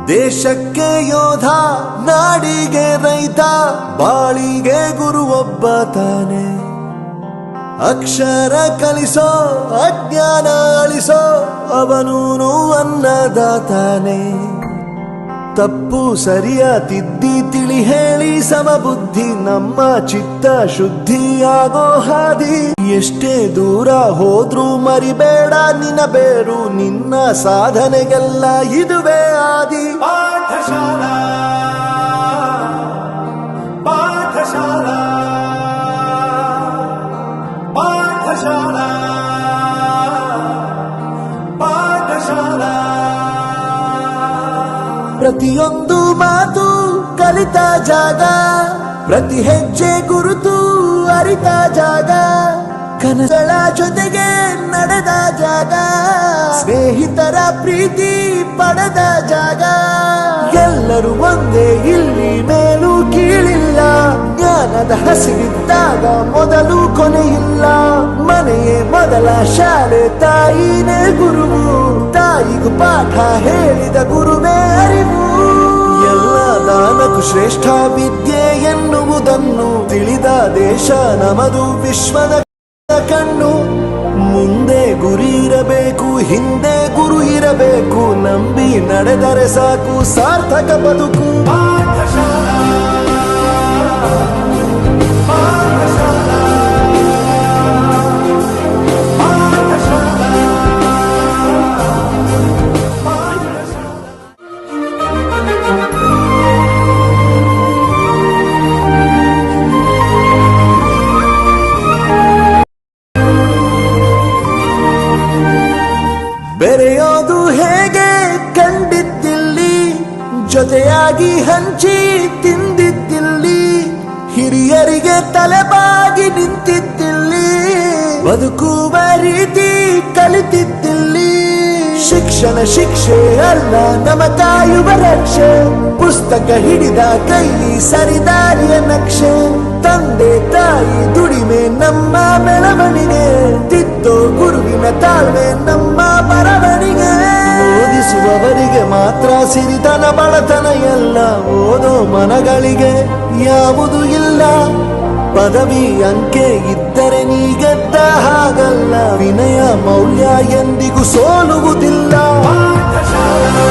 ದೇಶಕ್ಕೆ ಯೋಧ, ನಾಡಿಗೆ ರೈತ, ಬಾಳಿಗೆ ಗುರು ಒಬ್ಬ ತಾನೆ. ಅಕ್ಷರ ಕಲಿಸೋ, ಅಜ್ಞಾನ ಅಳಿಸೋ, ಅವನೂನು ಅನ್ನದಾತಾನೆ. ತಪ್ಪು ಸರಿಯ ತಿದ್ದಿ ತಿಳಿ ಹೇಳಿ ಸಮಬುದ್ಧಿ ನಮ್ಮ ಚಿತ್ತ ಶುದ್ಧಿಯಾಗೋ ಹಾದಿ. ಎಷ್ಟೇ ದೂರ ಹೋದ್ರೂ ಮರಿಬೇಡ ನಿನ್ನ ಬೇರು, ನಿನ್ನ ಸಾಧನೆಗೆಲ್ಲ ಇದುವೇ ಆದಿ. ಪಾಠಶಾಲಾ ಪಾಠಶಾಲಾ ಪಾಠಶಾಲಾ ಪಾಠಶಾಲಾ. ಪ್ರತಿಯೊಂದು ಮಾತು ಕಲಿತ ಜಾಗ, ಪ್ರತಿ ಹೆಜ್ಜೆ ಗುರುತು ಅರಿತ ಜಾಗ, ಕನಸುಗಳ ಜೊತೆಗೆ ನಡೆದ ಜಾಗ, ಸ್ನೇಹಿತರ ಪ್ರೀತಿ ಪಡೆದ ಜಾಗ. ಎಲ್ಲರೂ ಒಂದೇ, ಇಲ್ಲಿ ಮೇಲೂ ಕೀಳಿಲ್ಲ. ಜ್ಞಾನದ ಹಸಿವಿದ್ದಾಗ ಮೊದಲು ಕೊನೆಯಿಲ್ಲ. ಮನೆಯೇ ಮೊದಲ ಶಾಲೆ, ತಾಯಿನೇ ಗುರುವು. ತಾಯಿಗೂ ಪಾಠ ಹೇಳಿದ ಗುರುವೇ ಅರಿವು. ಎಲ್ಲ ದಾನಕ್ಕೂ ಶ್ರೇಷ್ಠ ವಿದ್ಯೆ ಎನ್ನುವುದನ್ನು ತಿಳಿದ ದೇಶ ನಮದು, ವಿಶ್ವದ ಕಣ್ಣು. ಮುಂದೆ ಗುರಿ ಇರಬೇಕು, ಹಿಂದೆ ಗುರು ಇರಬೇಕು. ನಂಬಿ ನಡೆದರೆ ಸಾಕು, ಸಾರ್ಥಕ ಬದುಕು. ಪಾಠಶಾಲಾ ಪಾಠಶಾಲಾ ಪಾಠಶಾಲಾ ಬೆರೆಯೋದು ಹೇಗೆ ಕಂಡಿದ್ದಿಲ್ಲಿ, ಜೊತೆಯಾಗಿ ಹಂಚಿ ತಿಂದಿದ್ದಿಲ್ಲಿ. ಹಿರಿಯರಿಗೆ ತಲೆಬಾಗಿ ನಿಂತಿದ್ದಿಲ್ಲಿ, ಬದುಕುವ ರೀತಿ ಕಲಿತಿದ್ದಿಲ್ಲಿ. ಶಿಕ್ಷಣ ಶಿಕ್ಷೆ ಅಲ್ಲ, ನಮ ಕಾಯುವ ರಕ್ಷೆ. ಪುಸ್ತಕ ಹಿಡಿದ ಕೈ ಸರಿದಾರಿಯ ನಕ್ಷೆ. ತಂದೆ ತಾಯಿ ದುಡಿಮೆ ನಮ್ಮ ಬೆಳವಣಿಗೆ, ತಿದ್ದೋ ಗುರುವಿನ ತಾಳ್ಮೆ ನಮ್ಮ ಬರವಣಿಗೆ. ಓದಿಸುವವರಿಗೆ ಮಾತ್ರ ಸಿರಿತನ ಬಡತನ ಎಲ್ಲ, ಓದೋ ಮನಗಳಿಗೆ ಯಾವುದು ಇಲ್ಲ. ಪದವಿ ಅಂಕೆ ಇದ್ದರೆ ನೀ ಗೆದ್ದ ಹಾಗಲ್ಲ, ವಿನಯ ಮೌಲ್ಯ ಎಂದಿಗೂ ಸೋಲುವುದಿಲ್ಲ. ಪಾಠಶಾಲಾ